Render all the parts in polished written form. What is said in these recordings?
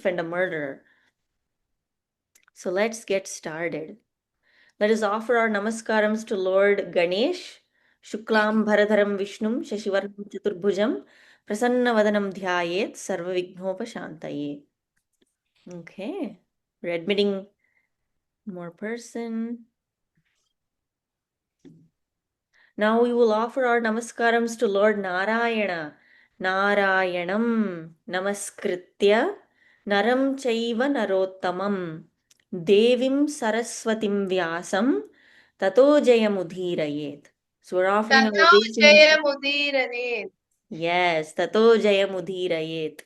thief and a murderer. So let's get started. Let us offer our namaskarams to Lord Ganesh. Shuklam Bharadharam Vishnum Shashivarnam Chaturbhujam Prasanna Dhyayet Sarva Vighnopashantaye. Okay, we're admitting more person. Now we will offer our namaskarams to Lord Narayana. Narayanam Namaskritya Naram Chaiva Narottamam Devim Saraswatim Vyasam Tato Jayamudhirayet. So we're offering our obeisances. Yes, Tato Jayamudhirayet.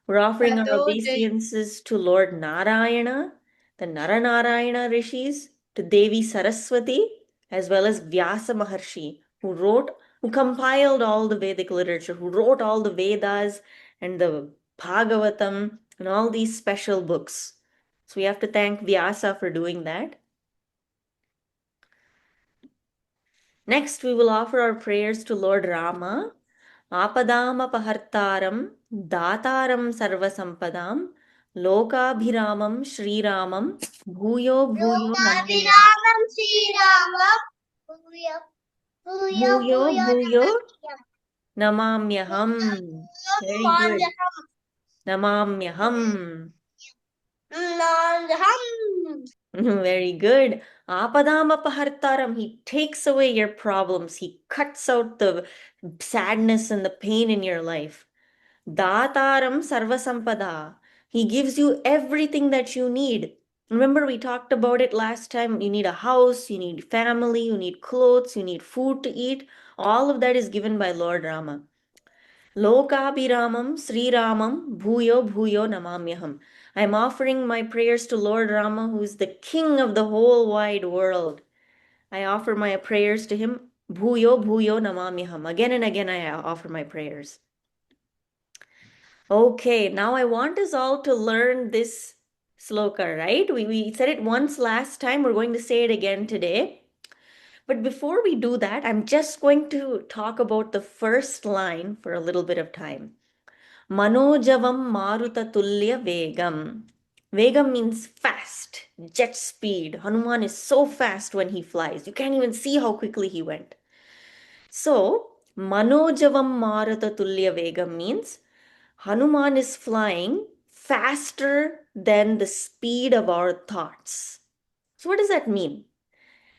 We're offering our obeisances to Lord Narayana, the Naranarayana rishis, to Devi Saraswati, as well as Vyasa Maharshi, who compiled all the Vedic literature, who wrote all the Vedas and the Bhagavatam and all these special books. So we have to thank Vyasa for doing that. Next, we will offer our prayers to Lord Rama. Apadamapahartaram Dataram Sarvasampadam Lokabhiramam Sriramam Bhuyo Bhuyo Namanya Bhuyo Bhuyo Namamyaham. Very good. Namamyaham. Very good. Apadamapahartaram. He takes away your problems. He cuts out the sadness and the pain in your life. Dataram Sarvasampada. He gives you everything that you need. Remember, we talked about it last time. You need a house, you need family, you need clothes, you need food to eat. All of that is given by Lord Rama. Lokabhiramam Sri Ramam Bhuyo Bhuyo Namamyaham. I'm offering my prayers to Lord Rama, who is the king of the whole wide world. I offer my prayers to him. Bhuyo Bhuyo Namamyaham. Again and again I offer my prayers. Okay, now I want us all to learn this sloka, right? We said it once last time. We're going to say it again today. But before we do that, I'm just going to talk about the first line for a little bit of time. Manojavam Maruta Tulya Vegam. Vegam means fast, jet speed. Hanuman is so fast when he flies. You can't even see how quickly he went. So, Manojavam Maruta Tulya Vegam means Hanuman is flying faster than the speed of our thoughts. So, what does that mean?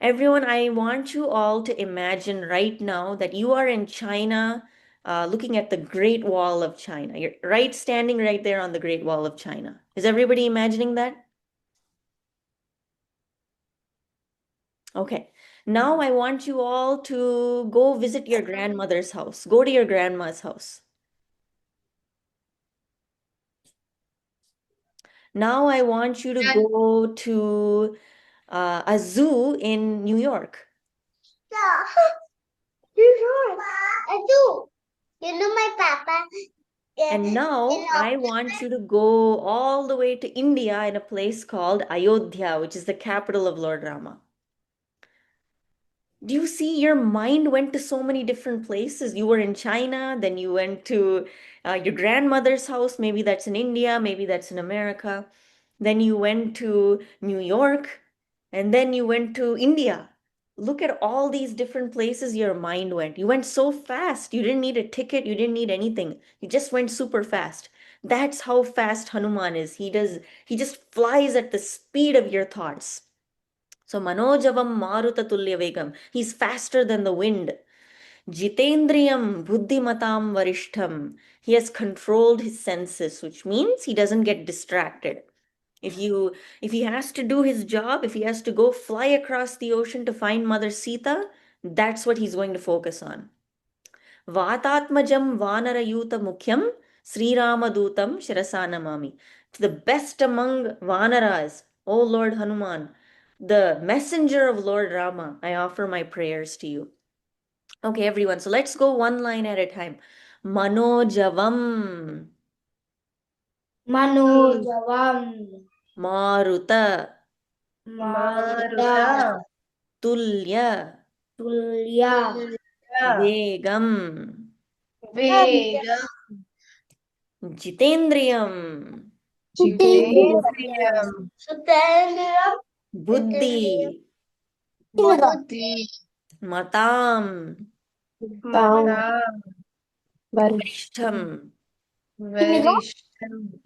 Everyone, I want you all to imagine right now that you are in China, looking at the Great Wall of China. You're standing right there on the Great Wall of China. Is everybody imagining that? Okay. Now I want you all to go visit your grandmother's house. Go to your grandma's house. Now I want you to go to a zoo in New York. A zoo. You know my papa. And now I want you to go all the way to India in a place called Ayodhya, which is the capital of Lord Rama. Do you see your mind went to so many different places? You were in China, then you went to your grandmother's house. Maybe that's in India, maybe that's in America. Then you went to New York, and then you went to India. Look at all these different places your mind went. You went so fast. You didn't need a ticket, you didn't need anything. You just went super fast. That's how fast Hanuman is. He just flies at the speed of your thoughts. So Manojavam Maruta Tulya Vegam. He's faster than the wind. Jitendriyam Buddhimatam Varishtham. He has controlled his senses, which means he doesn't get distracted. If he has to do his job, if he has to go fly across the ocean to find Mother Sita, that's what he's going to focus on. Vatatmajam Vanarayuta Mukhyam Sri Ramadutam Shirasanamami. To the best among Vanaras, O Lord Hanuman, the messenger of Lord Rama, I offer my prayers to you. Okay, everyone, so let's go one line at a time. Manojavam. Manojavam. Maruta. Maruta. Tulya. Tulya. Vegam. Vegam. Jitendriyam. Jitendriyam. Sutendriyam. Buddhi. Buddhi. Matam. Matam. Varishtham. Varishtham.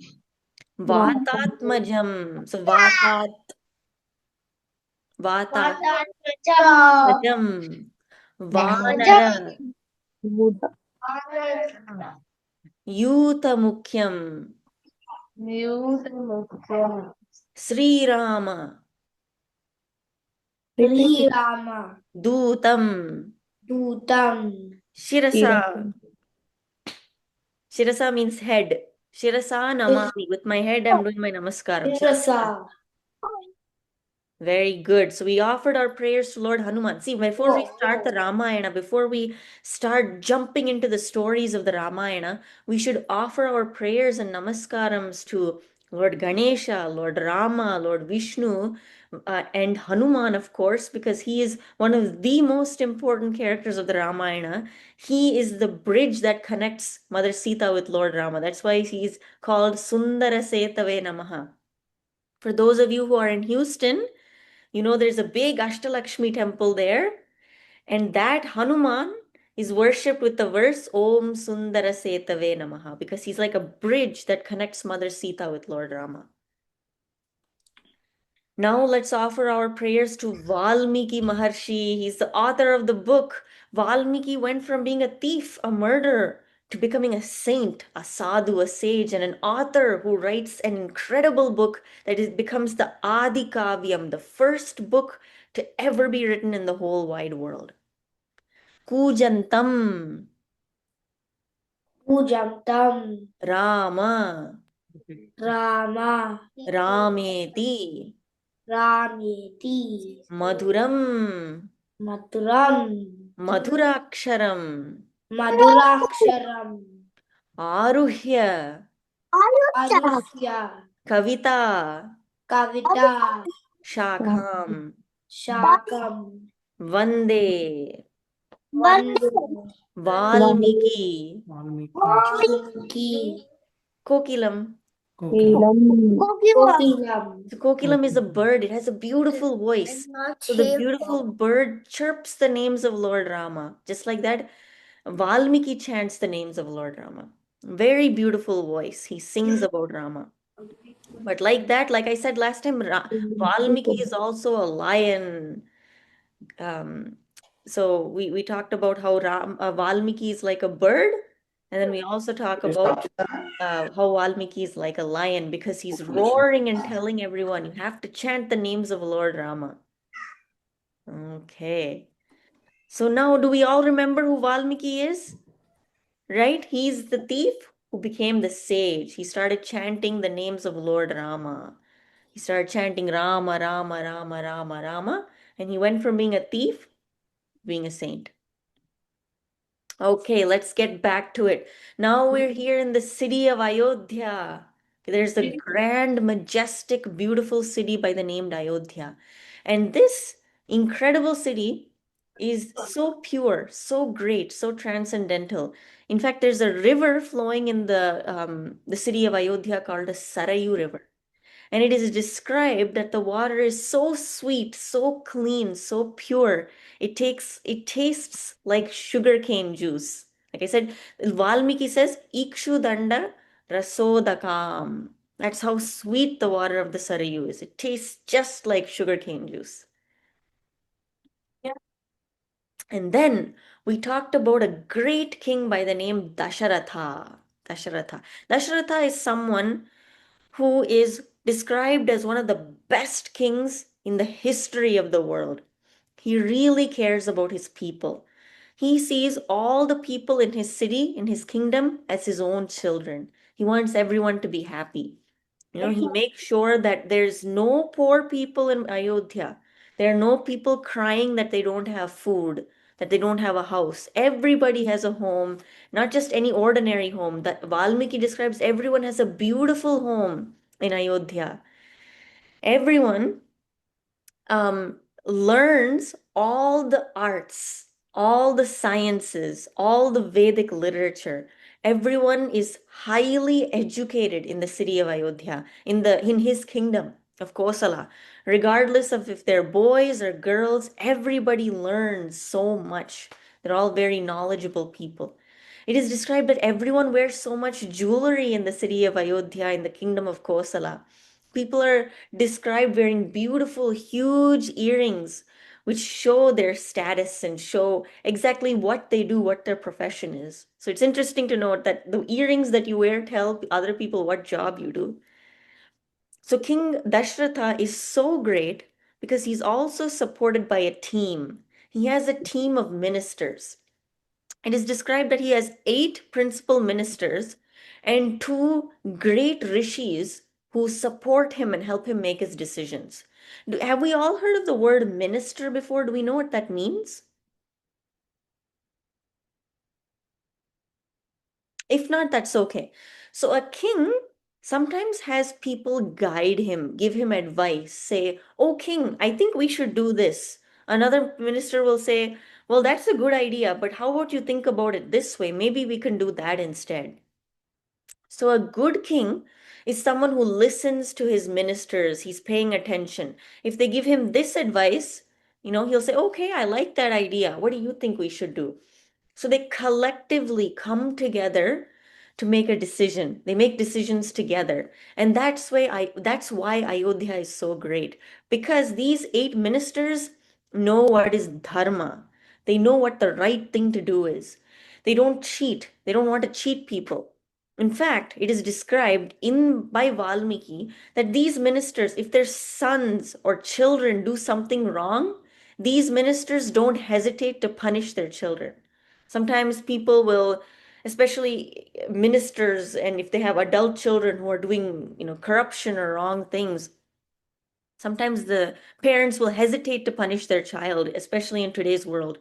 Vatatmajam. So Vatat. Vatatmajam. Ajam. Vatatmajam. Vanara. Yuta Mukyam. Niyutamukhyam. Sri Rama. Sri Rama. Dutam. Dutam. Shirasa. Shirasa means head. Shirasa namami. With my head, I'm doing my namaskaram. Shirasa. Shirasa. Very good. So we offered our prayers to Lord Hanuman. See, before we start the Ramayana, before we start jumping into the stories of the Ramayana, we should offer our prayers and namaskarams to Lord Ganesha, Lord Rama, Lord Vishnu, and Hanuman, of course, because he is one of the most important characters of the Ramayana. He is the bridge that connects Mother Sita with Lord Rama. That's why he's called Sundara Setave Namaha. For those of you who are in Houston, you know, there's a big Ashtalakshmi temple there, and that Hanuman is worshipped with the verse Om Sundara Setave Namaha because he's like a bridge that connects Mother Sita with Lord Rama. Now let's offer our prayers to Valmiki Maharshi. He's the author of the book. Valmiki went from being a thief, a murderer, to becoming a saint, a sadhu, a sage, and an author who writes an incredible book that becomes the Adi Kavyam, the first book to ever be written in the whole wide world. Kujantam Pujantam. Rama Rama. Rameti Rameti. Madhuram Maturam. Madhuraksharam Madhuraksharam. Aruhya Ayodhya. Kavita Kavita. Shakham Shakam. Vande Vandu. Valmiki Valmiki. Kokilam. Kokilam. So Kokilam is a bird. It has a beautiful voice. So the beautiful bird chirps the names of Lord Rama. Just like that, Valmiki chants the names of Lord Rama. Very beautiful voice. He sings about Rama. But like that, like I said last time, Valmiki is also a lion. Um, so we talked about how Valmiki is like a bird, and then we also talk about how Valmiki is like a lion because he's roaring and telling everyone, you have to chant the names of Lord Rama. Okay. So now, do we all remember who Valmiki is? Right? He's the thief who became the sage. He started chanting the names of Lord Rama. He started chanting Rama, Rama, Rama, Rama, Rama, and he went from being a thief to being a saint. Okay, let's get back to it. Now we're here in the city of Ayodhya. There's a grand, majestic, beautiful city by the name Ayodhya. And this incredible city is so pure, so great, so transcendental. In fact, there's a river flowing in the city of Ayodhya called the Sarayu River. And it is described that the water is so sweet, so clean, so pure. It tastes like sugarcane juice. Like I said, Valmiki says, Ikshu Danda Rasodakam. That's how sweet the water of the Sarayu is. It tastes just like sugarcane juice. And then we talked about a great king by the name Dasaratha. Dasaratha. Dasaratha is someone who is described as one of the best kings in the history of the world. He really cares about his people. He sees all the people in his city, in his kingdom, as his own children. He wants everyone to be happy. You know, he makes sure that there's no poor people in Ayodhya. There are no people crying that they don't have food, that they don't have a house. Everybody has a home, not just any ordinary home. That Valmiki describes everyone has a beautiful home in Ayodhya. Everyone learns all the arts, all the sciences, all the Vedic literature. Everyone is highly educated in the city of Ayodhya, in his kingdom of Kosala. Regardless of if they're boys or girls, everybody learns so much. They're all very knowledgeable people. It is described that everyone wears so much jewelry in the city of Ayodhya, in the kingdom of Kosala. People are described wearing beautiful, huge earrings, which show their status and show exactly what they do, what their profession is. So it's interesting to note that the earrings that you wear tell other people what job you do. So King Dashratha is so great because he's also supported by a team. He has a team of ministers. It is described that he has 8 principal ministers and 2 great rishis who support him and help him make his decisions. Have we all heard of the word minister before? Do we know what that means? If not, that's okay. So a king sometimes has people guide him, give him advice, say, "Oh, king, I think we should do this." Another minister will say, "Well, that's a good idea, but how about you think about it this way? Maybe we can do that instead." So a good king is someone who listens to his ministers, he's paying attention. If they give him this advice, he'll say, "Okay, I like that idea. What do you think we should do?" So they collectively come together to make a decision. They make decisions together. And that's why Ayodhya is so great. Because these 8 ministers know what is dharma. They know what the right thing to do is. They don't cheat. They don't want to cheat people. In fact, it is described in by Valmiki that these ministers, if their sons or children do something wrong, these ministers don't hesitate to punish their children. Sometimes people will, especially ministers, and if they have adult children who are doing, corruption or wrong things, sometimes the parents will hesitate to punish their child, especially in today's world.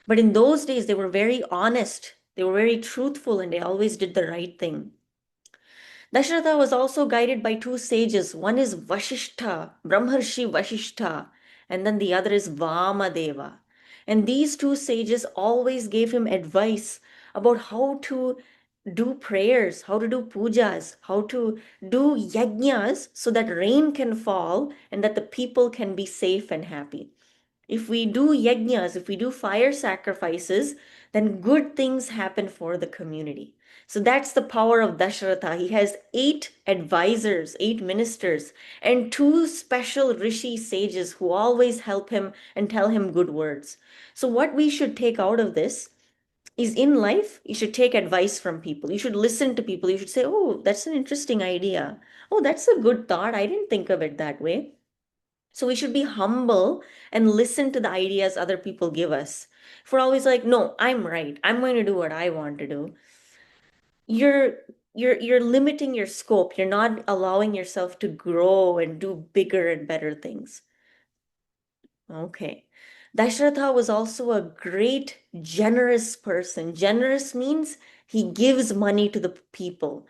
But in those days, they were very honest, they were very truthful, and they always did the right thing. Dasharatha was also guided by 2 sages. One is Vashishta, Brahmarshi Vashishta, and then the other is Vamadeva. And these 2 sages always gave him advice about how to do prayers, how to do pujas, how to do yajnas so that rain can fall and that the people can be safe and happy. If we do yajnas, if we do fire sacrifices, then good things happen for the community. So that's the power of Dasharatha. He has 8 advisors, 8 ministers, and 2 special rishi sages who always help him and tell him good words. So, what we should take out of this is in life, you should take advice from people. You should listen to people. You should say, "Oh, that's an interesting idea. Oh, that's a good thought. I didn't think of it that way." So we should be humble and listen to the ideas other people give us. If we're always like, "No, I'm right. I'm going to do what I want to do," you're you're limiting your scope. You're not allowing yourself to grow and do bigger and better things. Okay. Dasharatha was also a great, generous person. Generous means he gives money to the people.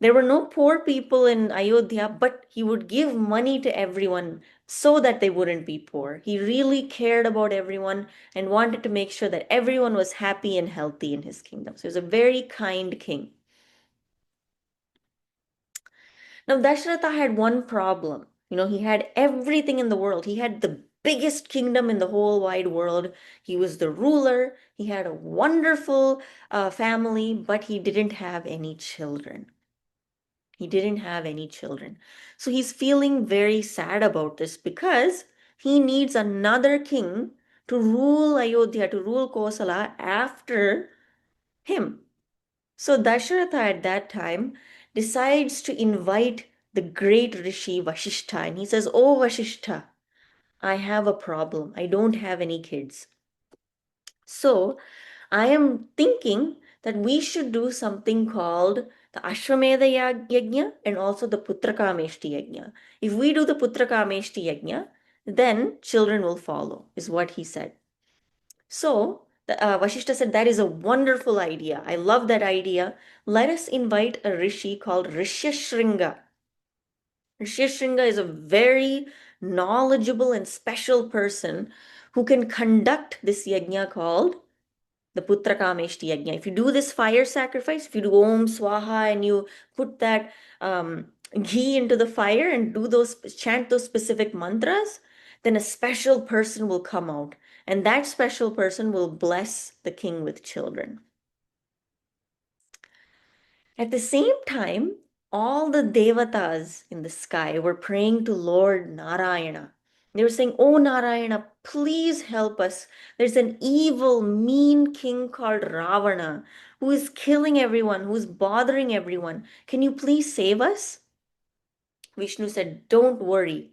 There were no poor people in Ayodhya, but he would give money to everyone so that they wouldn't be poor. He really cared about everyone and wanted to make sure that everyone was happy and healthy in his kingdom. So he was a very kind king. Now, Dasharatha had one problem. He had everything in the world. He had the biggest kingdom in the whole wide world. He was the ruler. He had a wonderful family, but he didn't have any children. He didn't have any children. So he's feeling very sad about this because he needs another king to rule Ayodhya, to rule Kosala after him. So Dasharatha at that time decides to invite the great Rishi Vashishta, and he says, "Oh Vashishta, I have a problem. I don't have any kids. So I am thinking that we should do something called the Ashwamedha Yajna and also the Putrakameshti Yajna. If we do the Putrakameshti Yajna, then children will follow," is what he said. So Vashishta said, "That is a wonderful idea. I love that idea. Let us invite a rishi called Rishyashringa." Rishyashringa is a very knowledgeable and special person who can conduct this yajna called the Putra Kameshti Yajna. If you do this fire sacrifice, if you do Om Swaha and you put that ghee into the fire and do those, chant those specific mantras, then a special person will come out. And that special person will bless the king with children. At the same time, all the devatas in the sky were praying to Lord Narayana. They were saying, "Oh Narayana, please help us. There's an evil, mean king called Ravana who is killing everyone, who's bothering everyone. Can you please save us?" Vishnu said, "Don't worry.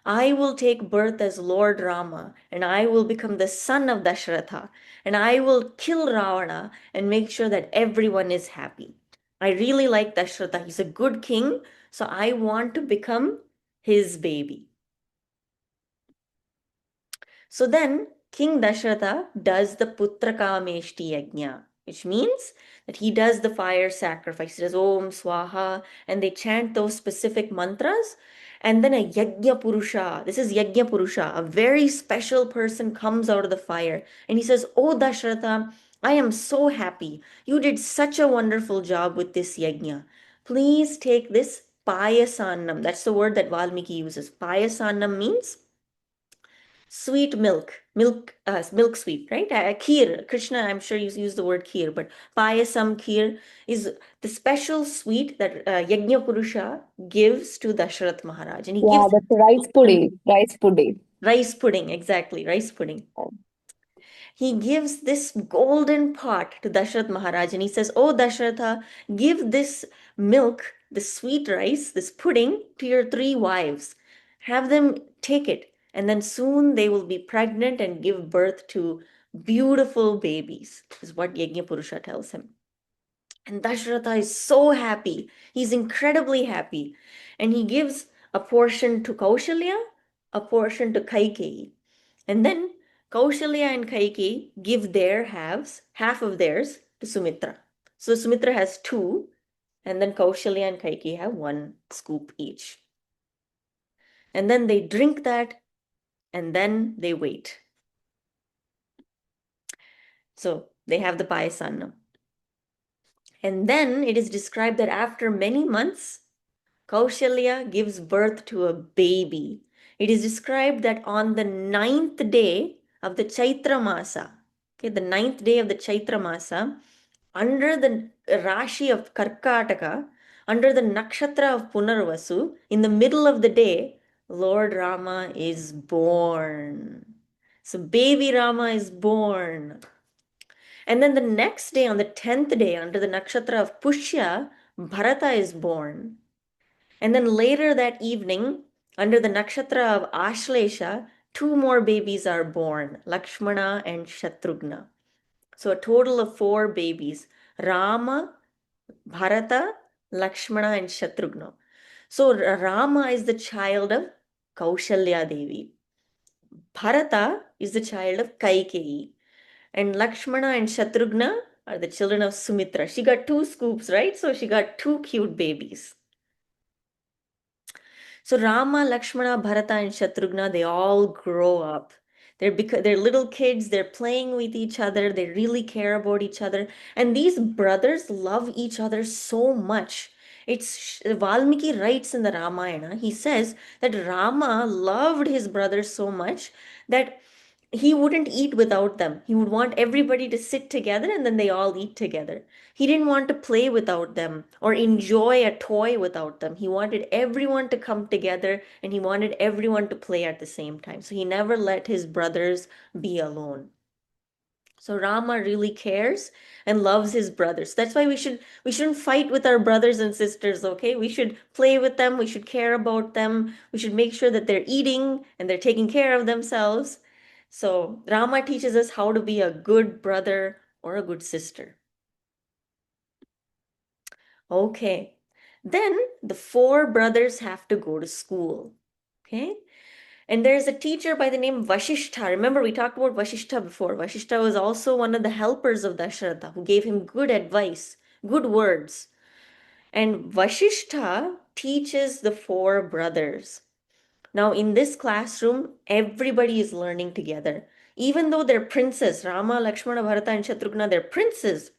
I will take birth as Lord Rama, and I will become the son of Dasaratha, and I will kill Ravana and make sure that everyone is happy. I really like Dasaratha. He's a good king, so I want to become his baby." So then King Dasharatha does the Putrakameshti Yajna, which means that he does the fire sacrifice. He does Om Swaha, and they chant those specific mantras. And then a Yajna Purusha, this is Yajna Purusha, a very special person comes out of the fire. And he says, "Oh Dasharatha, I am so happy. You did such a wonderful job with this Yajna. Please take this Payasannam." That's the word that Valmiki uses. Payasannam means sweet milk sweet, right? Kheer, Krishna, I'm sure you use the word kheer, but payasam kheer is the special sweet that Yajna Purusha gives to Dasharath Maharaj, and he Yeah, gives that's rice pudding. Rice pudding. rice pudding, exactly, rice pudding. He gives this golden pot to Dashrath Maharaj and he says, "Oh Dashratha, give this milk, this sweet rice, this pudding to your three wives. Have them take it, and then soon they will be pregnant and give birth to beautiful babies," is what Yajna Purusha tells him. And Dashratha is so happy. He's incredibly happy. And he gives a portion to Kaushalya, a portion to Kaikeyi. And then Kaushalya and Kaikeyi give their halves, half of theirs, to Sumitra. So Sumitra has two, and then Kaushalya and Kaikeyi have one scoop each. And then they drink that, and then they wait. So they have the payasannam. And then it is described that after many months, Kaushalya gives birth to a baby. It is described that on the ninth day of the Chaitra Masa, okay, the ninth day of the Chaitra Masa, under the Rashi of Karkataka, under the nakshatra of Punarvasu, in the middle of the day, Lord Rama is born. So baby Rama is born. And then the next day, on the 10th day, under the nakshatra of Pushya, Bharata is born. And then later that evening, under the nakshatra of Ashlesha, two more babies are born, Lakshmana and Shatrughna. So a total of four babies, Rama, Bharata, Lakshmana, and Shatrughna. So Rama is the child of Kaushalya Devi. Bharata is the child of Kaikeyi. And Lakshmana and Shatrughna are the children of Sumitra. She got two scoops, right? So she got two cute babies. So Rama, Lakshmana, Bharata, and Shatrughna, they all grow up. They're little kids, they're playing with each other, they really care about each other. And these brothers love each other so much. It's Valmiki writes in the Ramayana, he says that Rama loved his brothers so much that he wouldn't eat without them. He would want everybody to sit together and then they all eat together. He didn't want to play without them or enjoy a toy without them. He wanted everyone to come together and he wanted everyone to play at the same time. So he never let his brothers be alone. So Rama really cares and loves his brothers. That's why we shouldn't fight with our brothers and sisters, okay? We should play with them, we should care about them, we should make sure that they're eating and they're taking care of themselves. So Rama teaches us how to be a good brother or a good sister. Okay. Then the four brothers have to go to school. Okay? And there's a teacher by the name Vashishtha. Remember, we talked about Vashishtha before. Vashishtha was also one of the helpers of Dasharatha who gave him good advice, good words. And Vashishtha teaches the four brothers. Now, in this classroom, everybody is learning together. Even though they're princes, Rama, Lakshmana, Bharata, and Shatrughna, they're princes,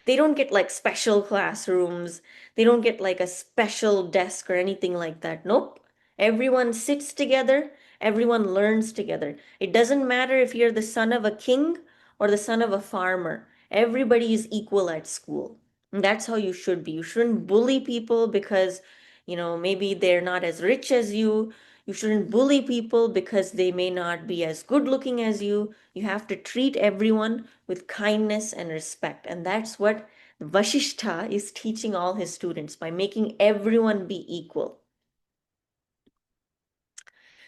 they don't get like special classrooms. They don't get like a special desk or anything like that. Nope. Everyone sits together. Everyone learns together. It doesn't matter if you're the son of a king or the son of a farmer. Everybody is equal at school. And that's how you should be. You shouldn't bully people because, maybe they're not as rich as you. You shouldn't bully people because they may not be as good looking as you. You have to treat everyone with kindness and respect. And that's what Vashishtha is teaching all his students by making everyone be equal.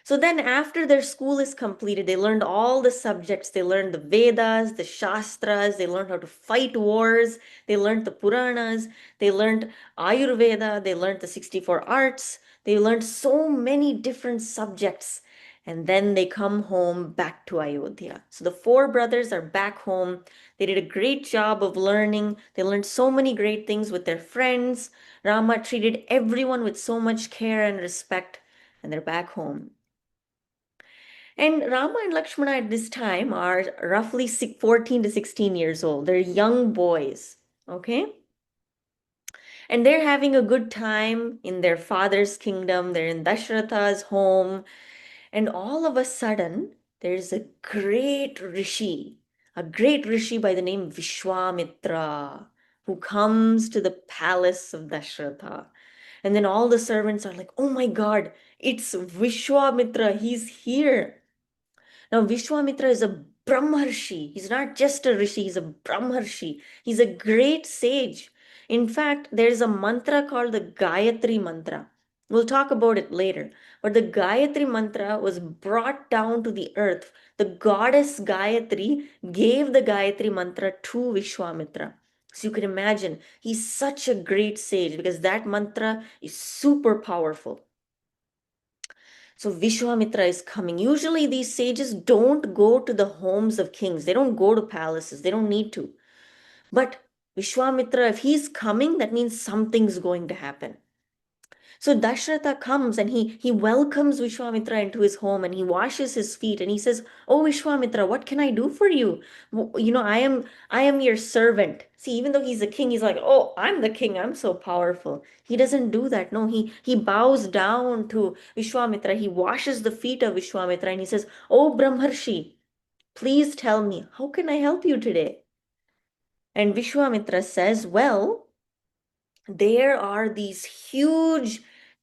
So then, after their school is completed, they learned all the subjects. They learned the Vedas, the Shastras, they learned how to fight wars, they learned the Puranas, they learned Ayurveda, they learned the 64 arts, they learned so many different subjects. And then they come home back to Ayodhya. So the four brothers are back home. They did a great job of learning. They learned so many great things with their friends. Rama treated everyone with so much care and respect, and they're back home. And Rama and Lakshmana at this time are roughly 14 to 16 years old. They're young boys, okay? And they're having a good time in their father's kingdom. They're in Dasaratha's home. And all of a sudden, there's a great rishi by the name Vishvamitra, who comes to the palace of Dasaratha. And then all the servants are like, oh my God, it's Vishvamitra. He's here. Now, Vishwamitra is a Brahmarshi. He's not just a rishi, he's a Brahmarshi. He's a great sage. In fact, there's a mantra called the Gayatri Mantra. We'll talk about it later. But the Gayatri Mantra was brought down to the earth. The goddess Gayatri gave the Gayatri Mantra to Vishwamitra. So you can imagine, he's such a great sage because that mantra is super powerful. So Vishwamitra is coming. Usually these sages don't go to the homes of kings. They don't go to palaces. They don't need to. But Vishwamitra, if he's coming, that means something's going to happen. So Dasharatha comes and he welcomes Vishwamitra into his home and he washes his feet and he says, "Oh Vishwamitra, what can I do for you? I am your servant." See, even though he's a king, he's like, "Oh, I'm the king. I'm so powerful." He doesn't do that. No, he bows down to Vishwamitra. He washes the feet of Vishwamitra and he says, "Oh Brahmarshi, please tell me, how can I help you today?" And Vishwamitra says, "Well, there are these huge,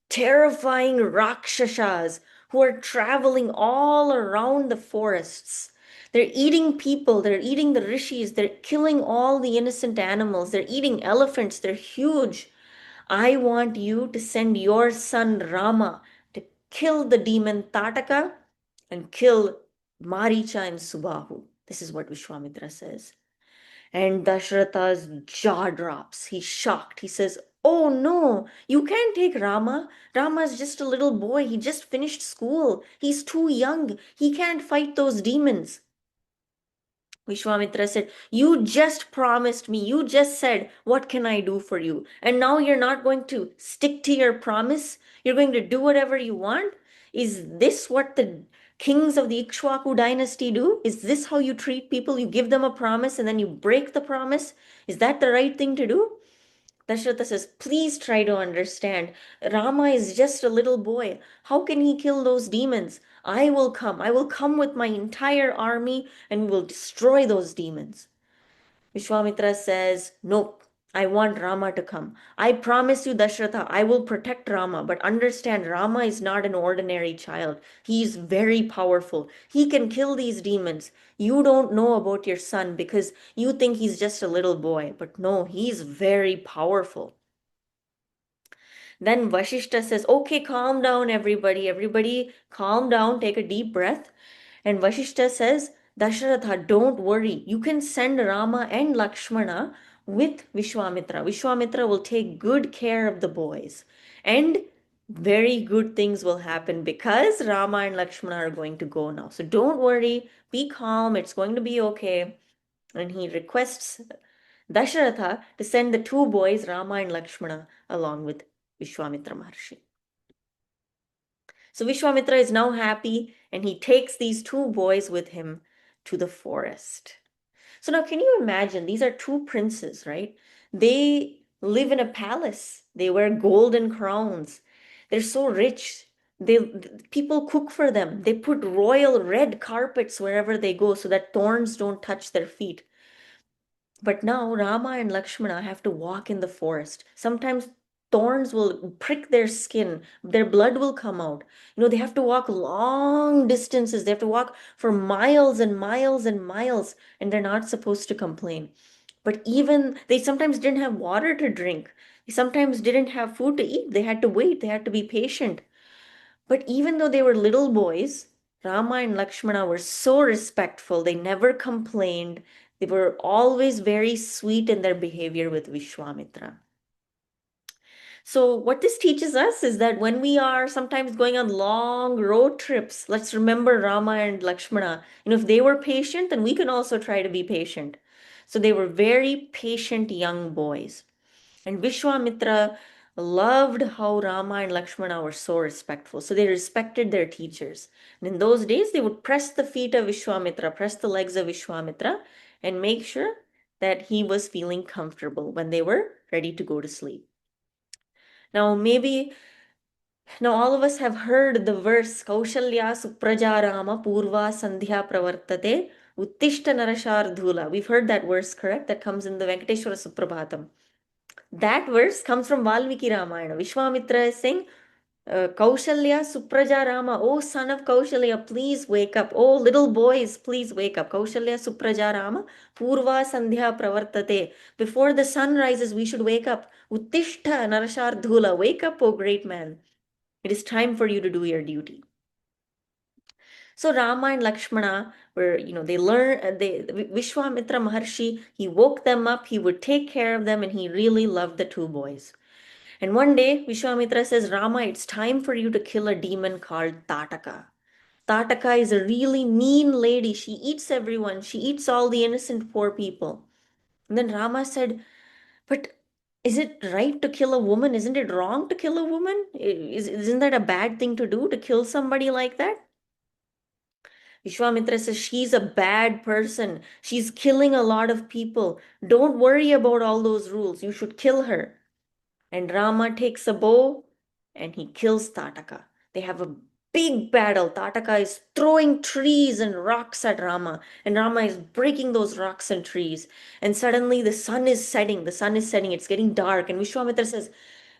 terrifying Rakshasas who are traveling all around the forests. They're eating people, they're eating the rishis, they're killing all the innocent animals, they're eating elephants, they're huge. I want you to send your son Rama to kill the demon Tadaka and kill Maricha and Subahu." This is what Vishwamitra says. And Dasharatha's jaw drops. He's shocked. He says, "Oh no, you can't take Rama. Rama's just a little boy. He just finished school. He's too young. He can't fight those demons." Vishwamitra said, "You just promised me. You just said, what can I do for you? And now you're not going to stick to your promise? You're going to do whatever you want? Is this what the kings of the Ikshwaku dynasty do? Is this how you treat people? You give them a promise and then you break the promise? Is that the right thing to do?" Dasharatha says, "Please try to understand. Rama is just a little boy. How can he kill those demons? I will come. I will come with my entire army and we will destroy those demons." Vishwamitra says, "Nope. I want Rama to come. I promise you, Dasharatha, I will protect Rama. But understand, Rama is not an ordinary child. He is very powerful. He can kill these demons. You don't know about your son because you think he's just a little boy. But no, he's very powerful." Then Vashishta says, "Okay, calm down, everybody. Everybody, calm down. Take a deep breath." And Vashishta says, "Dasharatha, don't worry. You can send Rama and Lakshmana with Vishwamitra. Vishwamitra will take good care of the boys. And very good things will happen because Rama and Lakshmana are going to go now. So don't worry. Be calm. It's going to be okay." And he requests Dasharatha to send the two boys, Rama and Lakshmana, along with Vishwamitra Maharshi. So So Vishwamitra is now happy and he takes these two boys with him to the forest. So now can you imagine? These are two princes, right? They live in a palace. They wear golden crowns. They're so rich. They people cook for them. They put royal red carpets wherever they go so that thorns don't touch their feet. But now Rama and Lakshmana have to walk in the forest. Sometimes thorns will prick their skin, their blood will come out. They have to walk long distances. They have to walk for miles and miles and miles, and they're not supposed to complain. But even they sometimes didn't have water to drink. They sometimes didn't have food to eat. They had to wait. They had to be patient. But even though they were little boys, Rama and Lakshmana were so respectful. They never complained. They were always very sweet in their behavior with Vishwamitra. So, what this teaches us is that when we are sometimes going on long road trips, let's remember Rama and Lakshmana. If they were patient, then we can also try to be patient. So, they were very patient young boys. And Vishwamitra loved how Rama and Lakshmana were so respectful. So they respected their teachers. And in those days, they would press the feet of Vishwamitra, press the legs of Vishwamitra, and make sure that he was feeling comfortable when they were ready to go to sleep. Now, all of us have heard the verse Kaushalya Suprajarama Purva Sandhya Pravartate Uttishta Narashardhula. We've heard that verse, correct? That comes in the Venkateshwara Suprabhatam. That verse comes from Valmiki Ramayana. Vishwamitra is saying, Kaushalya Supraja Rama, oh son of Kaushalya, please wake up. Oh little boys, please wake up. Kaushalya Supraja Rama, Purva Sandhya Pravartate. Before the sun rises, we should wake up. Uttishta Narashardhula, wake up, oh great man. It is time for you to do your duty. So Rama and Lakshmana were, they learned, Vishwamitra Maharshi, he woke them up, he would take care of them, and he really loved the two boys. And one day, Vishwamitra says, Rama, it's time for you to kill a demon called Tadaka. Tadaka is a really mean lady. She eats everyone. She eats all the innocent poor people. And then Rama said, but is it right to kill a woman? Isn't it wrong to kill a woman? Isn't that a bad thing to do, to kill somebody like that? Vishwamitra says, she's a bad person. She's killing a lot of people. Don't worry about all those rules. You should kill her. And Rama takes a bow and he kills Tadaka. They have a big battle. Tadaka is throwing trees and rocks at Rama, and Rama is breaking those rocks and trees. And suddenly the sun is setting. The sun is setting. It's getting dark. And Vishwamitra says,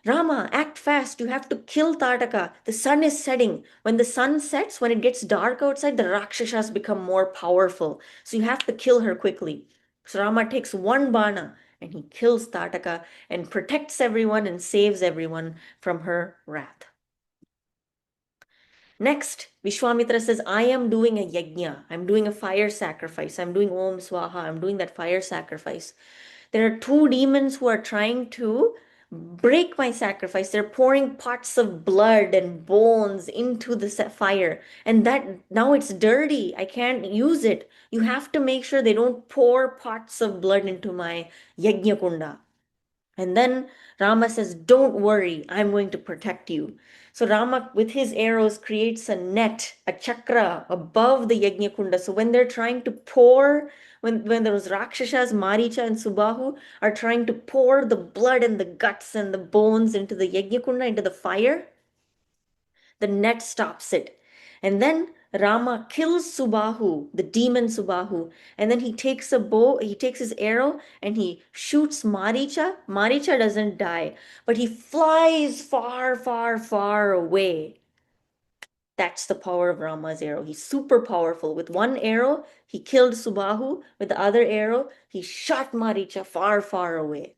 Rama, act fast. You have to kill Tadaka. The sun is setting. When the sun sets, when it gets dark outside, the Rakshasas become more powerful. So you have to kill her quickly. So Rama takes one bana and he kills Tadaka and protects everyone and saves everyone from her wrath. Next, Vishwamitra says, I am doing a yajna. I'm doing a fire sacrifice. I'm doing Om Swaha. I'm doing that fire sacrifice. There are two demons who are trying to break my sacrifice. They're pouring pots of blood and bones into the fire. And that now it's dirty. I can't use it. You have to make sure they don't pour pots of blood into my yajna kunda. And then Rama says, don't worry, I'm going to protect you. So Rama, with his arrows, creates a net, a chakra above the Yajna Kunda. So when they're trying to pour, when those Rakshasas, Maricha and Subahu, are trying to pour the blood and the guts and the bones into the Yajna Kunda, into the fire, the net stops it. And then Rama kills Subahu, the demon Subahu, and then he takes a bow, he takes his arrow and he shoots Maricha. Maricha doesn't die, but he flies far, far, far away. That's the power of Rama's arrow. He's super powerful. With one arrow, he killed Subahu. With the other arrow, he shot Maricha far, far away.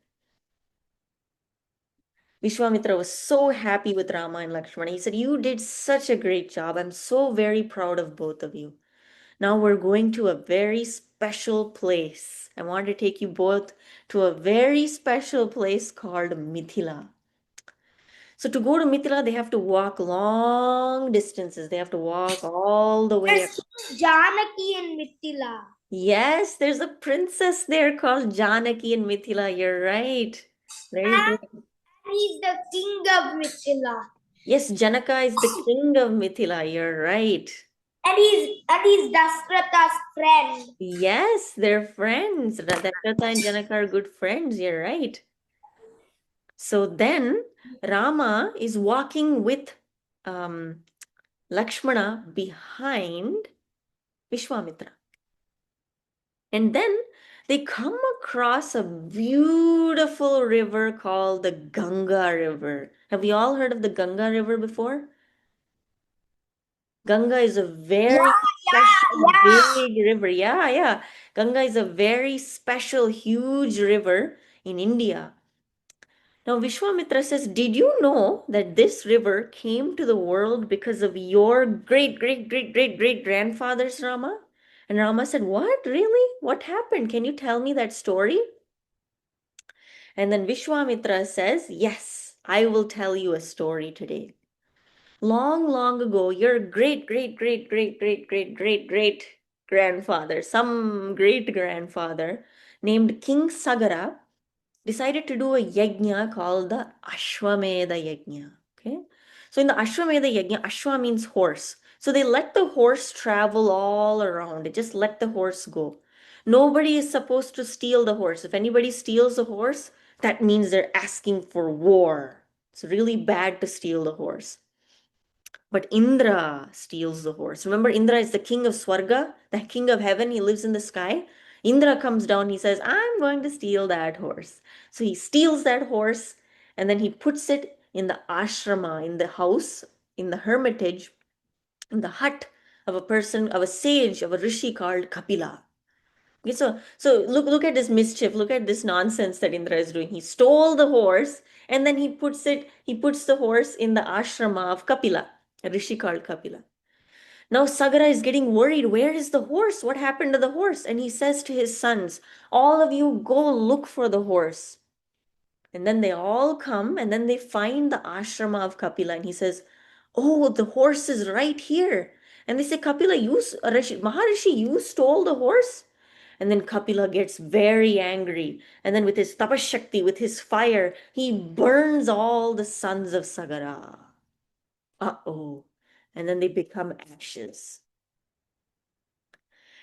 Vishwamitra was so happy with Rama and Lakshmana. He said, you did such a great job. I'm so very proud of both of you. Now we're going to a very special place. I want to take you both to a very special place called Mithila. So to go to Mithila, they have to walk long distances. They have to walk all the way. Janaki and Mithila. Yes, there's a princess there called Janaki in Mithila. You're right. Very good. He's the king of Mithila. Yes, Janaka is the king of Mithila. You're right. And he's Dasaratha's friend. Yes, they're friends. Dasaratha and Janaka are good friends. You're right. So then Rama is walking with um, Lakshmana behind Vishwamitra. And then they come across a beautiful river called the Ganga River. Have you all heard of the Ganga River before? Ganga is a Yeah, very special yeah. big river. Yeah, yeah. Ganga is a very special, huge river in India. Now, Vishwamitra says, did you know that this river came to the world because of your great, great, great, great, great grandfather's Rama? And Rama said, what? Really? What happened? Can you tell me that story? And then Vishwamitra says, yes, I will tell you a story today. Long, long ago, your great, great, great, great, great, great, great, great grandfather, some great grandfather named King Sagara, decided to do a yajna called the Ashwamedha yajna. Okay. So in the Ashwamedha yajna, Ashwa means horse. So they let the horse travel all around. They just let the horse go. Nobody is supposed to steal the horse. If anybody steals a horse, that means they're asking for war. It's really bad to steal the horse. But Indra steals the horse. Remember, Indra is the king of Swarga, the king of heaven. He lives in the sky. Indra comes down. He says, I'm going to steal that horse. So he steals that horse and then he puts it in the ashrama, in the house, in the hermitage, in the hut of a person, of a sage, of a rishi called Kapila. Okay, so look at this mischief. Look at this nonsense that Indra is doing. He stole the horse and then he puts the horse in the ashrama of Kapila, a rishi called Kapila. Now Sagara is getting worried. Where is the horse? What happened to the horse? And he says to his sons, all of you go look for the horse. And then they all come and then they find the ashrama of Kapila. And he says, oh, the horse is right here. And they say, Kapila, Maharishi, you stole the horse? And then Kapila gets very angry. And then with his tapashakti, with his fire, he burns all the sons of Sagara. Uh-oh. And then they become ashes.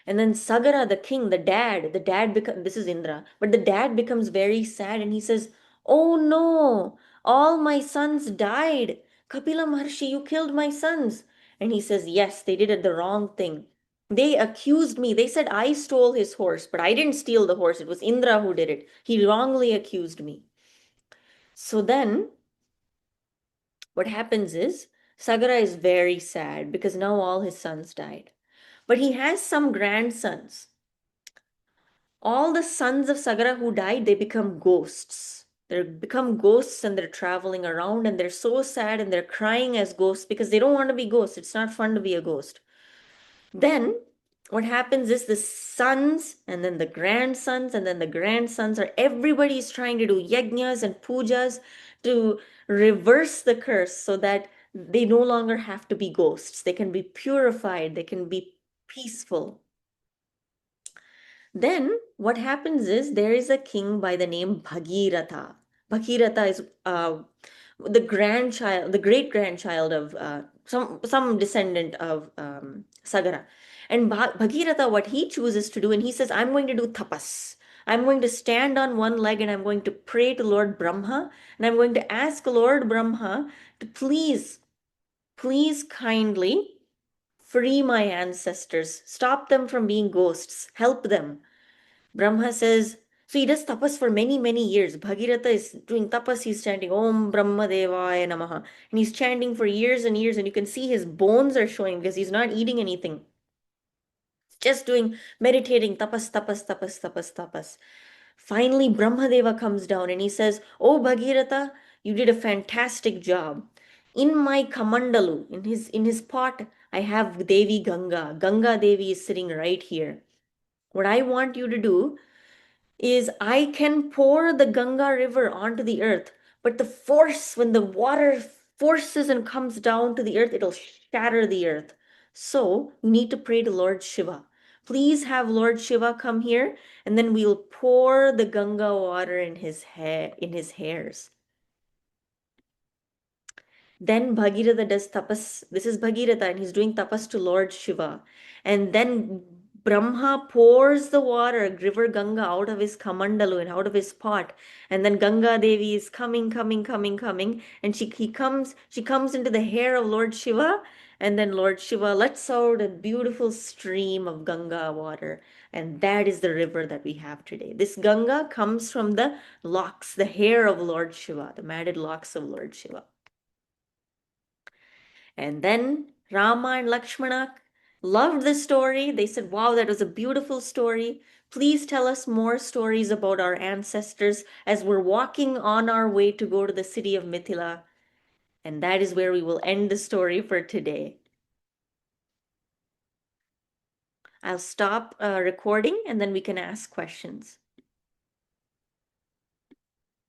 And then Sagara, the king, the dad becomes, this is Indra, but the dad becomes very sad and he says, oh no, all my sons died. Kapila Maharshi, you killed my sons. And he says, yes, they did it the wrong thing. They accused me. They said I stole his horse, but I didn't steal the horse. It was Indra who did it. He wrongly accused me. So then what happens is Sagara is very sad because now all his sons died. But he has some grandsons. All the sons of Sagara who died, they become ghosts. They become ghosts and they're traveling around and they're so sad and they're crying as ghosts because they don't want to be ghosts. It's not fun to be a ghost. Then what happens is the sons and then the grandsons and then the grandsons are everybody's trying to do yajnas and pujas to reverse the curse so that they no longer have to be ghosts. They can be purified, they can be peaceful. Then what happens is there is a king by the name Bhagiratha. Bhagiratha is the grandchild, the great grandchild of some descendant of Sagara. And Bhagiratha, what he chooses to do, and he says, I'm going to do tapas. I'm going to stand on one leg and I'm going to pray to Lord Brahma and I'm going to ask Lord Brahma to please kindly free my ancestors, stop them from being ghosts, help them. Brahma says, so he does tapas for many, many years. Bhagiratha is doing tapas, he's chanting Om Brahma Devaya Namaha. And he's chanting for years and years, and you can see his bones are showing because he's not eating anything. Just doing meditating, tapas, tapas, tapas, tapas, tapas. Finally, Brahmadeva comes down and he says, oh Bhagiratha, you did a fantastic job. In my kamandalu, in his pot, I have Devi Ganga. Ganga Devi is sitting right here. What I want you to do is I can pour the Ganga river onto the earth, but the force, when the water forces and comes down to the earth, it'll shatter the earth. So you need to pray to Lord Shiva. Please have Lord Shiva come here, and then we'll pour the Ganga water in his hair, in his hairs. Then Bhagiratha does tapas. This is Bhagiratha, and he's doing tapas to Lord Shiva. And then Brahma pours the water, river Ganga, out of his kamandalu and out of his pot. And then Ganga Devi is coming, and she comes into the hair of Lord Shiva, and then Lord Shiva lets out a beautiful stream of Ganga water. And that is the river that we have today. This Ganga comes from the locks, the hair of Lord Shiva, the matted locks of Lord Shiva. And then Rama and Lakshmana loved the story. They said, wow, that was a beautiful story. Please tell us more stories about our ancestors as we're walking on our way to go to the city of Mithila. And that is where we will end the story for today. I'll stop recording and then we can ask questions.